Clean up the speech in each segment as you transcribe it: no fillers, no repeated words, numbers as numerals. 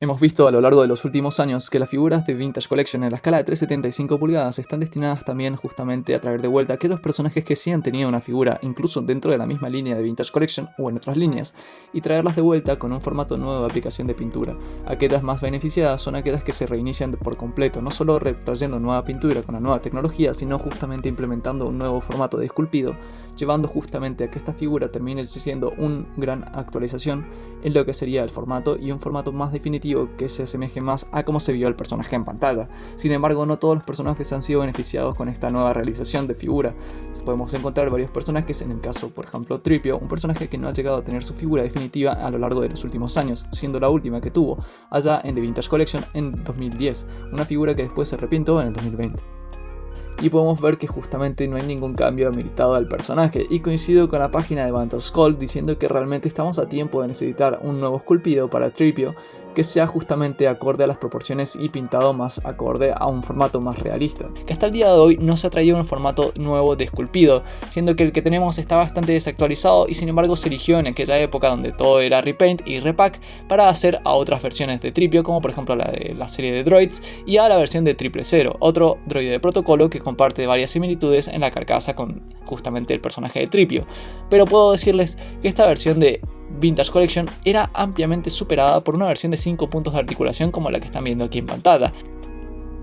Hemos visto a lo largo de los últimos años que las figuras de Vintage Collection en la escala de 375 pulgadas están destinadas también justamente a traer de vuelta a aquellos personajes que sí han tenido una figura incluso dentro de la misma línea de Vintage Collection o en otras líneas, y traerlas de vuelta con un formato nuevo de aplicación de pintura. Aquellas más beneficiadas son aquellas que se reinician por completo, no solo trayendo nueva pintura con la nueva tecnología, sino justamente implementando un nuevo formato de esculpido, llevando justamente a que esta figura termine siendo una gran actualización en lo que sería el formato y un formato más definitivo que se asemeje más a cómo se vio el personaje en pantalla. Sin embargo, no todos los personajes han sido beneficiados con esta nueva realización de figura. Podemos encontrar varios personajes, en el caso por ejemplo Threepio, un personaje que no ha llegado a tener su figura definitiva a lo largo de los últimos años, siendo la última que tuvo allá en The Vintage Collection en 2010, una figura que después se repintó en el 2020. Y podemos ver que justamente no hay ningún cambio ameritado al personaje, y coincido con la página de Vantage Gold diciendo que realmente estamos a tiempo de necesitar un nuevo esculpido para Threepio que sea justamente acorde a las proporciones y pintado más acorde a un formato más realista. Que hasta el día de hoy no se ha traído un formato nuevo de esculpido, siendo que el que tenemos está bastante desactualizado y sin embargo se eligió en aquella época donde todo era repaint y repack para hacer a otras versiones de Threepio, como por ejemplo la de la serie de droids, y a la versión de 000, otro droide de protocolo que comparte varias similitudes en la carcasa con justamente el personaje de Threepio. Pero puedo decirles que esta versión de Vintage Collection era ampliamente superada por una versión de 5 puntos de articulación como la que están viendo aquí en pantalla.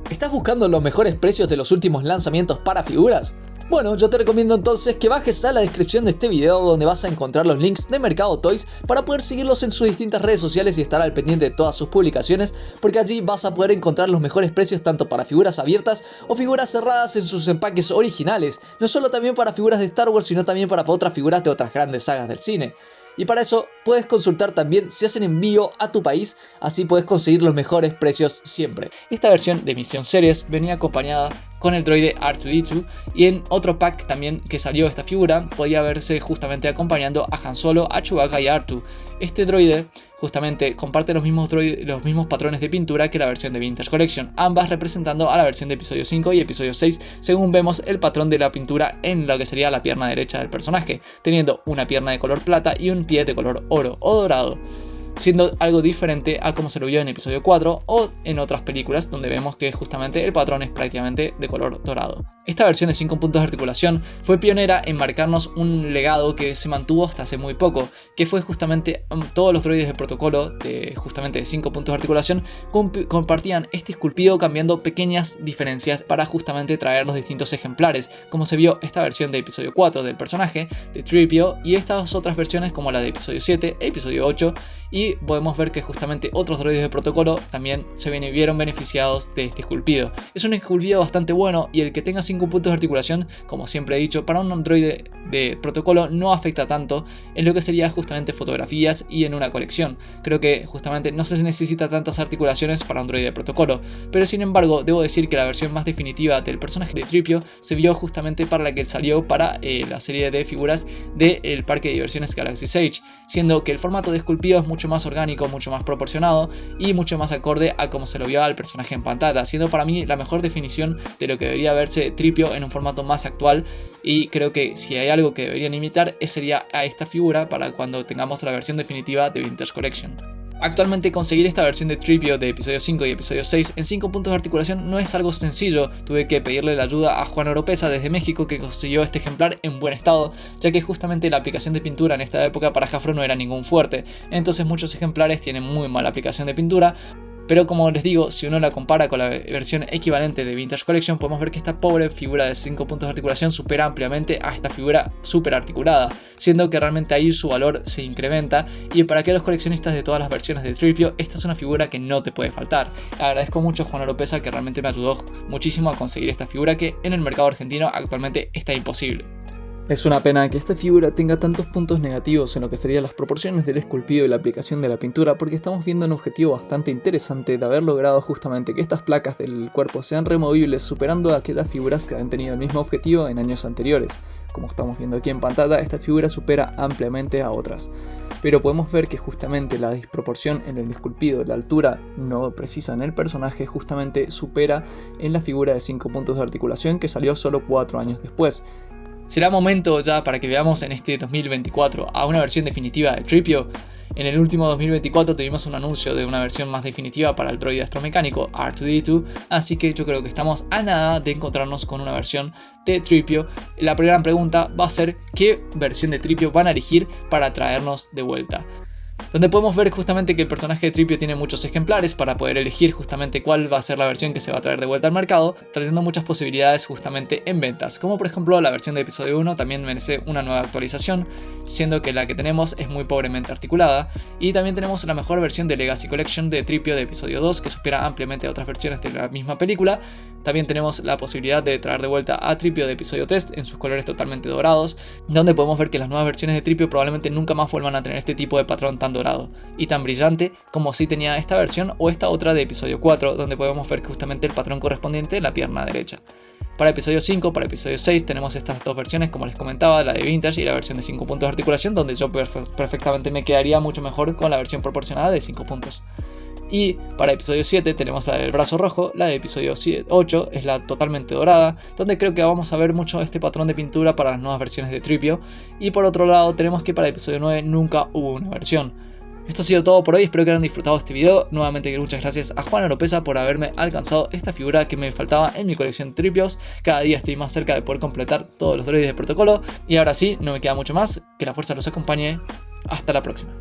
¿Estás buscando los mejores precios de los últimos lanzamientos para figuras? Bueno, yo te recomiendo entonces que bajes a la descripción de este video donde vas a encontrar los links de Mercado Toys para poder seguirlos en sus distintas redes sociales y estar al pendiente de todas sus publicaciones, porque allí vas a poder encontrar los mejores precios tanto para figuras abiertas o figuras cerradas en sus empaques originales, no solo también para figuras de Star Wars sino también para otras figuras de otras grandes sagas del cine. Y para eso puedes consultar también si hacen envío a tu país, así puedes conseguir los mejores precios siempre. Esta versión de Mission Series venía acompañada con el droide R2-D2, y en otro pack también que salió esta figura podía verse justamente acompañando a Han Solo, a Chewbacca y a R2. Este droide justamente comparte los mismos patrones de pintura que la versión de Vintage Collection, ambas representando a la versión de episodio 5 y episodio 6 según vemos el patrón de la pintura en lo que sería la pierna derecha del personaje, teniendo una pierna de color plata y un pie de color oro o dorado, siendo algo diferente a como se lo vio en episodio 4 o en otras películas donde vemos que justamente el patrón es prácticamente de color dorado. Esta versión de 5 puntos de articulación fue pionera en marcarnos un legado que se mantuvo hasta hace muy poco, que fue justamente todos los droides de protocolo de 5 puntos de articulación compartían este esculpido cambiando pequeñas diferencias para justamente traer los distintos ejemplares, como se vio esta versión de episodio 4 del personaje de Threepio y estas otras versiones como la de episodio 7 e episodio 8, y podemos ver que justamente otros droides de protocolo también se vieron beneficiados de este esculpido. Es un esculpido bastante bueno, y el que tenga 5 puntos de articulación, como siempre he dicho, para un droide de protocolo no afecta tanto en lo que sería justamente fotografías y en una colección. Creo que justamente no se necesita tantas articulaciones para un droide de protocolo, pero sin embargo debo decir que la versión más definitiva del personaje de Threepio se vio justamente para la que salió para la serie de figuras del parque de diversiones Galaxy's Edge, siendo que el formato de esculpido es mucho más orgánico, mucho más proporcionado y mucho más acorde a como se lo vio al personaje en pantalla, siendo para mí la mejor definición de lo que debería verse Threepio en un formato más actual. Y creo que si hay algo que deberían imitar sería a esta figura para cuando tengamos la versión definitiva de Vintage Collection. Actualmente conseguir esta versión de Threepio de episodio 5 y episodio 6 en 5 puntos de articulación no es algo sencillo. Tuve que pedirle la ayuda a Juan Oropesa desde México, que consiguió este ejemplar en buen estado, ya que justamente la aplicación de pintura en esta época para Jafro no era ningún fuerte, entonces muchos ejemplares tienen muy mala aplicación de pintura. Pero como les digo, si uno la compara con la versión equivalente de Vintage Collection, podemos ver que esta pobre figura de 5 puntos de articulación supera ampliamente a esta figura súper articulada, siendo que realmente ahí su valor se incrementa, y para aquellos coleccionistas de todas las versiones de Threepio, esta es una figura que no te puede faltar. Agradezco mucho a Juan Oropesa, que realmente me ayudó muchísimo a conseguir esta figura que en el mercado argentino actualmente está imposible. Es una pena que esta figura tenga tantos puntos negativos en lo que serían las proporciones del esculpido y la aplicación de la pintura, porque estamos viendo un objetivo bastante interesante de haber logrado justamente que estas placas del cuerpo sean removibles, superando a aquellas figuras que han tenido el mismo objetivo en años anteriores. Como estamos viendo aquí en pantalla, esta figura supera ampliamente a otras. Pero podemos ver que justamente la disproporción en el esculpido, la altura no precisa en el personaje, justamente supera en la figura de 5 puntos de articulación que salió solo 4 años después. Será momento ya para que veamos en este 2024 a una versión definitiva de Threepio. En el último 2024 tuvimos un anuncio de una versión más definitiva para el droide astromecánico R2-D2, así que yo creo que estamos a nada de encontrarnos con una versión de Tripio. La primera pregunta va a ser qué versión de Tripio van a elegir para traernos de vuelta. Donde podemos ver justamente que el personaje de Tripio tiene muchos ejemplares para poder elegir justamente cuál va a ser la versión que se va a traer de vuelta al mercado, trayendo muchas posibilidades justamente en ventas, como por ejemplo la versión de episodio 1 también merece una nueva actualización, siendo que la que tenemos es muy pobremente articulada, y también tenemos la mejor versión de Legacy Collection de Tripio de episodio 2 que supera ampliamente a otras versiones de la misma película. También tenemos la posibilidad de traer de vuelta a Tripio de episodio 3 en sus colores totalmente dorados, donde podemos ver que las nuevas versiones de Tripio probablemente nunca más vuelvan a tener este tipo de patrón tan dorado y tan brillante como si tenía esta versión o esta otra de episodio 4, donde podemos ver justamente el patrón correspondiente en la pierna derecha. Para episodio 5, para episodio 6 tenemos estas dos versiones, como les comentaba, la de Vintage y la versión de 5 puntos de articulación, donde yo perfectamente me quedaría mucho mejor con la versión proporcionada de 5 puntos. Y para episodio 7 tenemos la del brazo rojo, la de episodio 8 es la totalmente dorada, donde creo que vamos a ver mucho este patrón de pintura para las nuevas versiones de Tripio. Y por otro lado tenemos que para episodio 9 nunca hubo una versión. Esto ha sido todo por hoy, espero que hayan disfrutado este video. Nuevamente muchas gracias a Juan Oropesa por haberme alcanzado esta figura que me faltaba en mi colección de Tripios. Cada día estoy más cerca de poder completar todos los droides de protocolo. Y ahora sí, no me queda mucho más, que la fuerza los acompañe. Hasta la próxima.